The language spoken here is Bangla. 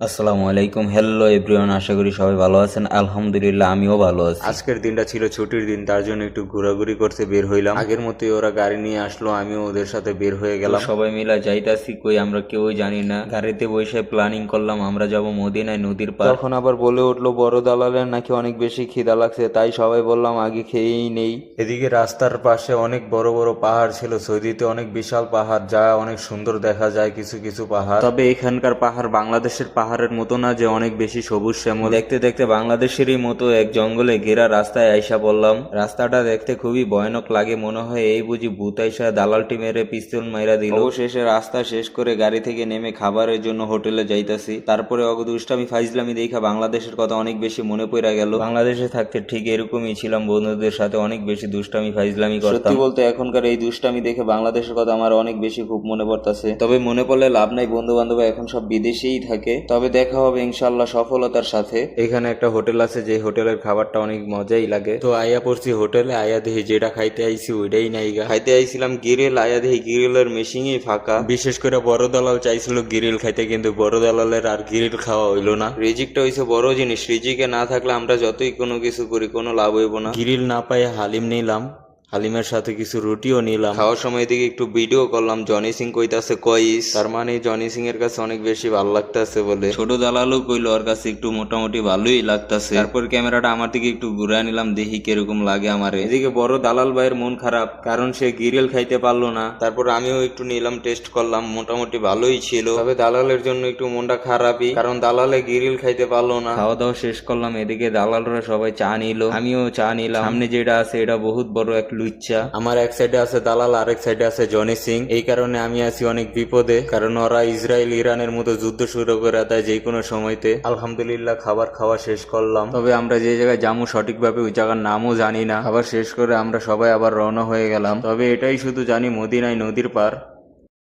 আসসালামু আলাইকুম, হ্যালো এভরিওয়ান। আশা করি সবাই ভালো আছেন। আলহামদুলিল্লাহ আমিও ভালো আছি। আজকের দিনটা ছিল ছুটির দিন, তার জন্য একটু ঘোরাঘুরি করতে বের হইলাম। আগের মতোই ওরা গাড়ি নিয়ে আসলো, আমিও ওদের সাথে বের হয়ে তো গেলাম। সবাই মিলে যাইতাছি কই আমরা কেউই জানি না। গাড়িতে বসে প্ল্যানিং করলাম আমরা যাব মদিনায়, নদীর পার। তখন আবার বলে উঠলো বড় দালালের নাকি অনেক বেশি খিদা লাগছে, তাই সবাই বললাম আগে খেয়েই নেই। এদিকে রাস্তার পাশে অনেক বড় বড় পাহাড় ছিল। সৌদিতে অনেক বিশাল পাহাড়, যা অনেক সুন্দর দেখা যায় কিছু কিছু পাহাড়। তবে এখানকার পাহাড় বাংলাদেশের পাহাড়ের মতো না যে অনেক বেশি সবুজ শ্যামল। দেখতে দেখতে বাংলাদেশেরই মতো এক জঙ্গলে ঘেরা রাস্তায় আইসা বললাম। রাস্তাটা দেখতে খুবই ভয়ানক লাগে, মনে হয় এই বুঝি ভূত আইসা দালালটি মেরে পিস্তল মাইরা দিল। অবশেষে রাস্তা শেষ করে গাড়ি থেকে নেমে খাবারের জন্য হোটেলে যাইতাছি। তারপরে দুষ্টামি ফাইজলামি দেখা বাংলাদেশের কথা অনেক বেশি মনে পড়া গেল। বাংলাদেশে থাকতে ঠিক এরকমই ছিলাম, বন্ধুদের সাথে অনেক বেশি দুষ্টামি ফাইজলামি করতাম। সত্যি বলতে এখনকার এই দুষ্টামি দেখে বাংলাদেশের কথা আমার অনেক বেশি খুব মনে পড়তাছে। তবে মনে পড়লে লাভ নাই, বন্ধু বান্ধব এখন সব বিদেশেই থাকে। তবে দেখা হবে ইনশাল্লাহ সফলতার সাথে। এখানে একটা হোটেল আছে, যে হোটেলের খাবারটা অনেক মজাই লাগে। তো আয়া পড়ছি হোটেলে, আয়া দেখি যেটা খাইতে আইছি ওইটাই নাইগা। খাইতে আইছিলাম গিরিল, আয়া দেখি গিরিলের মেশিনই ফাঁকা। বিশেষ করে বড় দালাল চাইছিল গিরিল খাইতে, কিন্তু বড় দালালের আর গিরিল খাওয়া হইলো না। রিজিকটা হইছে বড় জিনিস, রিজিকে না থাকলে আমরা যতই কোনো কিছু করি কোনো লাভ হইব না। গিরিল না পাই হালিম নিলাম, হালিমের সাথে কিছু রুটিও নিলাম। খাওয়ার সময় দিকে একটু ভিডিও করলাম। জনি সিং কইতাছে কইস, তার মানে জনি সিং এর কাছে অনেক বেশি ভালো লাগতেছে বলে। ছোট দালালও কইলো ওর কাছে একটু মোটামুটি ভালোই লাগতাছে। তারপর ক্যামেরাটা আমার দিকে একটু ঘুরায় নিলাম, দেখি কিরকম লাগে আমারে। এদিকে বড় দালাল ভাইয়ের মন খারাপ, কারণ সে গিরিল খাইতে পারলো না। তারপর আমিও একটু নিলাম, টেস্ট করলাম, মোটামুটি ভালোই ছিল। তবে দালালের জন্য একটু মনটা খারাপই, কারণ দালালে গিরিল খাইতে পারলো না। খাওয়া দাওয়া শেষ করলাম, এদিকে দালালরা সবাই চা নিল, আমিও চা নিলাম। সামনে যেটা আছে এটা বহুত বড় এক লুচ্চা। আমার এক সাইডে আছে দালাল, আরেক সাইডে আছে জনি সিং। এই কারণে আমি আছি অনেক বিপদে, কারণ ওরা ইসরায়েল ইরানের মতো যুদ্ধ শুরু করে দেয় যে কোনো সময়তে। আলহামদুলিল্লাহ খাবার খাওয়া শেষ করলাম। তবে আমরা যে জায়গায় যাবো সঠিকভাবে ওই জায়গার নামও জানি না। খাবার শেষ করে আমরা সবাই আবার রওনা হয়ে গেলাম। তবে এটাই শুধু জানি মদিনায় নদীর পার।